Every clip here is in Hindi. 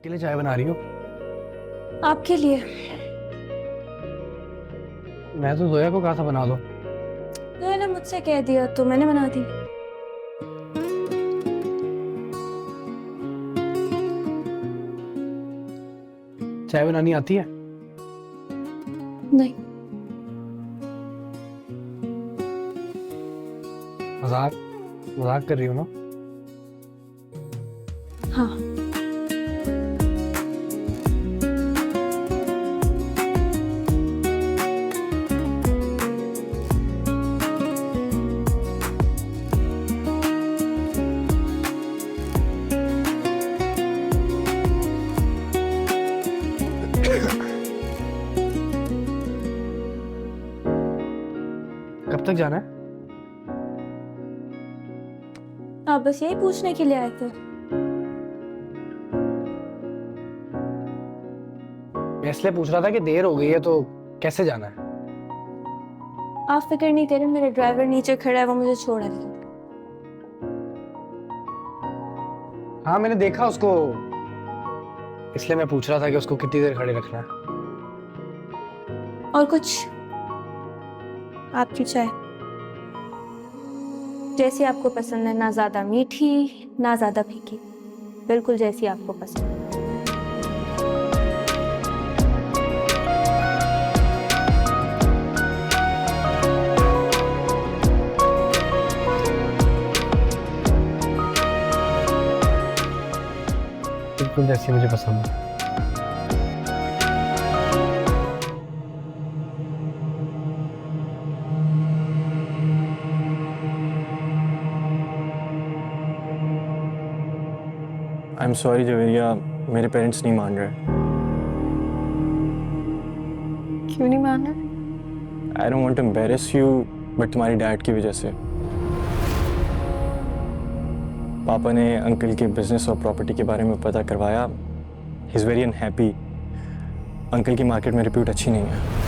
के लिए चाय बना रही हो? आपके लिए। मैं तो जोया को कहा था बना दो। मैंने मुझसे कह दिया तो मैंने बना दी। चाय बनानी आती है? नहीं। मजाक मजाक कर रही हो ना? हाँ। कब तक जाना है? आप बस यही पूछने के लिए आए थे? मैं इसलिए पूछ रहा था कि देर हो गई है तो कैसे जाना है? आप फिक्र नहीं करें, मेरे ड्राइवर नीचे खड़ा है, वो मुझे छोड़ आएगा। हाँ मैंने देखा उसको, इसलिए मैं पूछ रहा था कि उसको कितनी देर खड़े रखना है। और कुछ? आपकी चाय जैसी आपको पसंद है, ना ज्यादा मीठी ना ज्यादा फीकी, बिल्कुल जैसी आपको पसंद है। बिल्कुल जैसी मुझे पसंद है। आई एम सॉरी जवेरिया, मेरे पेरेंट्स नहीं मान रहे। क्यों नहीं माना? I don't want to embarrass you, but तुम्हारी डैड की वजह से। पापा ने अंकल के बिजनेस और प्रॉपर्टी के बारे में पता करवाया। He is very unhappy. Uncle की मार्केट में रिप्यूट अच्छी नहीं है।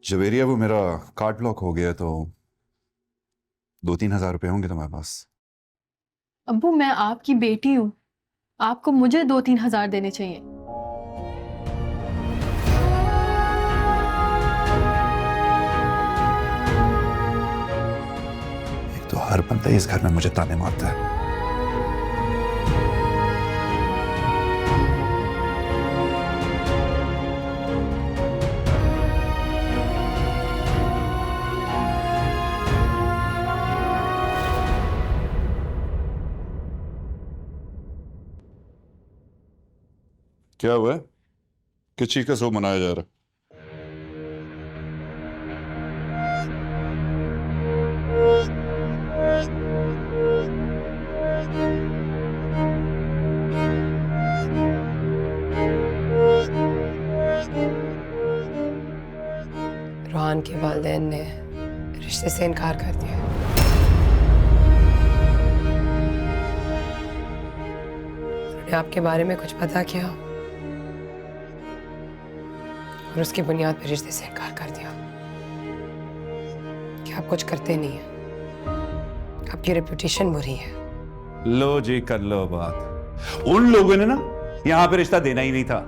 जवेरिया, वो मेरा कार्ड ब्लॉक हो गया तो 2-3 हज़ार रुपए होंगे तुम्हारे पास? अब्बू, मैं आपकी बेटी हूँ। आपको मुझे 2-3 हज़ार देने चाहिए। एक तो हर बंदा इस घर में मुझे ताने मारता है। क्या हुआ है? किस चीज का शोक मनाया जा रहा है? वालिदैन ने रिश्ते से इनकार कर दिया। उन्होंने आपके बारे में कुछ पता किया और उसकी बुनियाद पर रिश्ते से इनकार कर दिया कि आप कुछ करते नहीं हैं, आपकी रेपुटेशन बुरी है। लो जी, कर लो बात। उन लोगों ने ना यहां पे रिश्ता देना ही नहीं था।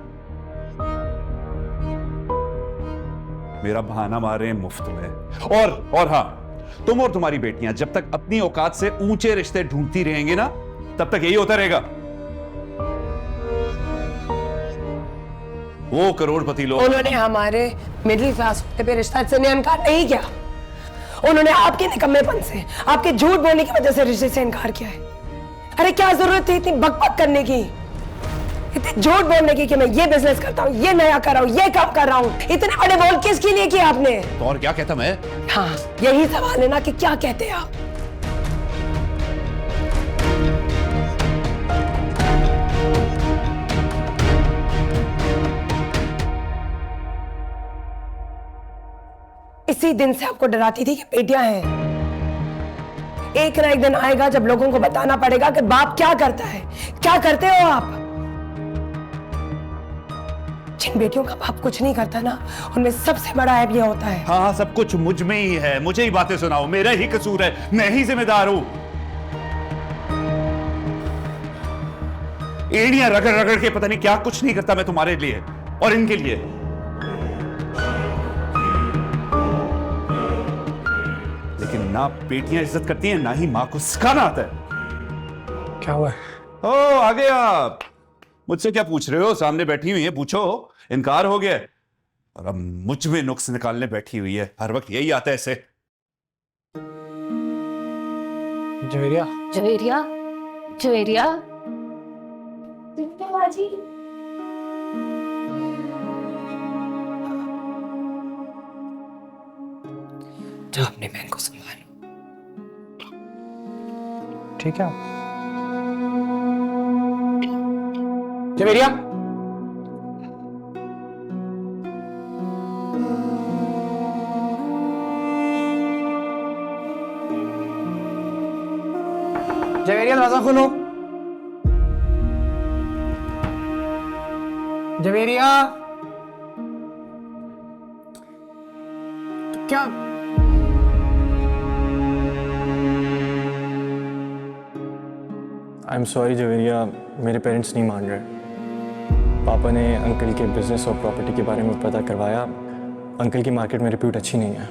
मेरा बहाना मार रहे हैं मुफ्त में। और हाँ, तुम और तुम्हारी बेटियां जब तक अपनी औकात से ऊंचे रिश्ते ढूंढती रहेंगे ना, तब तक यही होता रहेगा। वो करोड़पति लोग, उन्होंने हमारे मिडिल क्लास पे रिश्ता से इनकार नहीं किया। उन्होंने आपके निकम्मेपन से, आपके झूठ बोलने की वजह से रिश्ते से इनकार किया है। अरे क्या जरूरत थी इतनी बकबक करने की, इतनी झूठ बोलने की कि मैं ये बिजनेस करता हूँ, ये नया कर रहा हूँ, ये काम कर रहा हूँ। इतने बड़े बोल किसके लिए किए आपने? तो और क्या कहता मैं? हाँ, यही सवाल है ना कि क्या कहते हैं आप? इसी दिन से आपको डराती थी कि बेटियां हैं। एक ना एक दिन आएगा जब लोगों को बताना पड़ेगा कि बाप क्या करता है। क्या करते हो आप? जिन बेटियों का बाप कुछ नहीं करता ना, उनमें सबसे बड़ा ऐब यह होता है। हाँ, सब कुछ मुझ में ही है। मुझे ही बातें सुनाओ, मेरा ही कसूर है, मैं ही जिम्मेदार हूं। एड़ियां रगड़ रगड़ के पता नहीं क्या कुछ नहीं करता मैं तुम्हारे लिए और इनके लिए। लेकिन ना बेटियां इज्जत करती हैं, ना ही मां को सिखाना आता है। क्या हुआ? ओ, आ गए आप। मुझसे क्या पूछ रहे हो? सामने बैठी हुई है, पूछो। इनकार हो गया और अब मुझ में नुक्स निकालने बैठी हुई है। हर वक्त यही आता है इसे। जवेरिया, जवेरिया, जवेरिया, बाजी। तो अपने बहन को संभालो। ठीक है। जवेरिया, जवेरिया, दरवाजा खोलो। जवेरिया, क्या? आई एम सॉरी जवेरिया, मेरे पेरेंट्स नहीं मान रहे। पापा ने अंकल के बिजनेस और प्रॉपर्टी के बारे में पता करवाया। अंकल की मार्केट में रिप्यूट अच्छी नहीं है।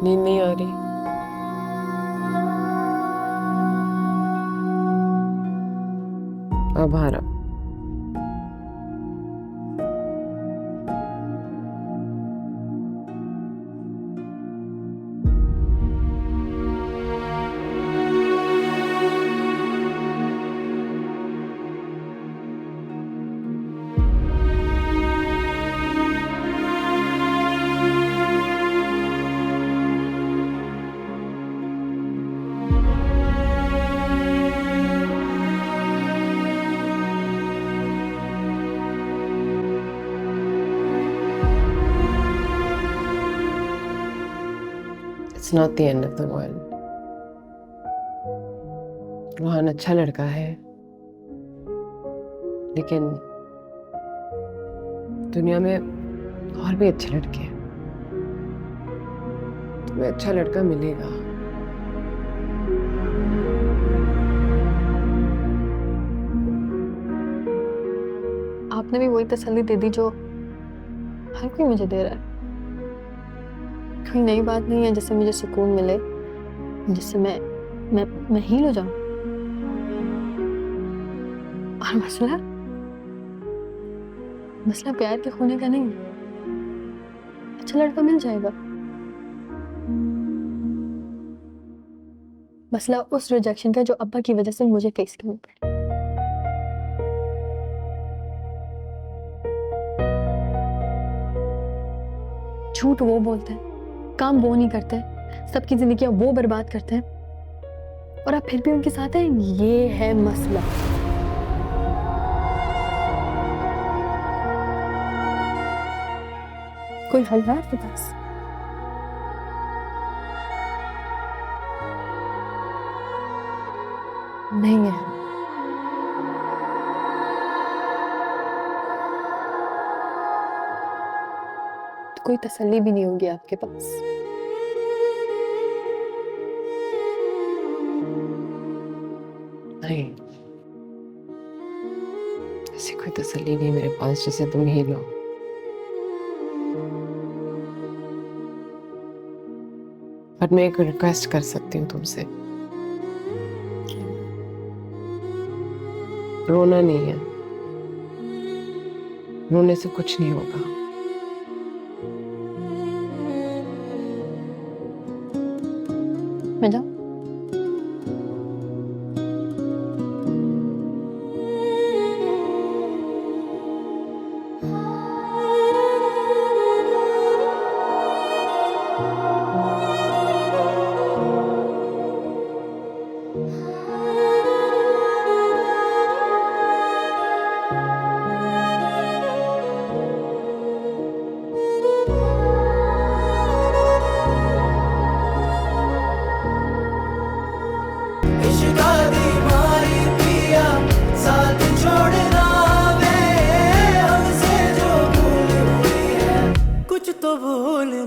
नींद नहीं आ रही? अब आ रहा। It's not the end of the world. Rohan अच्छा लड़का है, लेकिन दुनिया में और भी अच्छे लड़के हैं। तुम्हें अच्छा लड़का मिलेगा। आपने भी वही तसल्ली दे दी जो हर कोई मुझे दे रहा है। कोई नई बात नहीं है जिससे मुझे सुकून मिले, जिससे मैं हील हो जाऊं। और मसला प्यार के खोने का नहीं, अच्छा लड़का मिल जाएगा। मसला उस रिजेक्शन का जो अब्बा की वजह से मुझे फेस करना पड़ा। झूठ वो बोलते हैं, काम वो नहीं करते, सबकी जिंदगियां वो बर्बाद करते हैं और आप फिर भी उनके साथ हैं। ये है मसला। कोई हल है आपके पास? नहीं है। तो कोई तसल्ली भी नहीं होगी आपके पास। नहीं, ऐसी कोई तसल्ली नहीं मेरे पास जिसे तुम ही लो। बट मैं एक रिक्वेस्ट कर सकती हूँ तुमसे। रोना नहीं है, रोने से कुछ नहीं होगा। मैं जाऊं? कुछ तो भूलना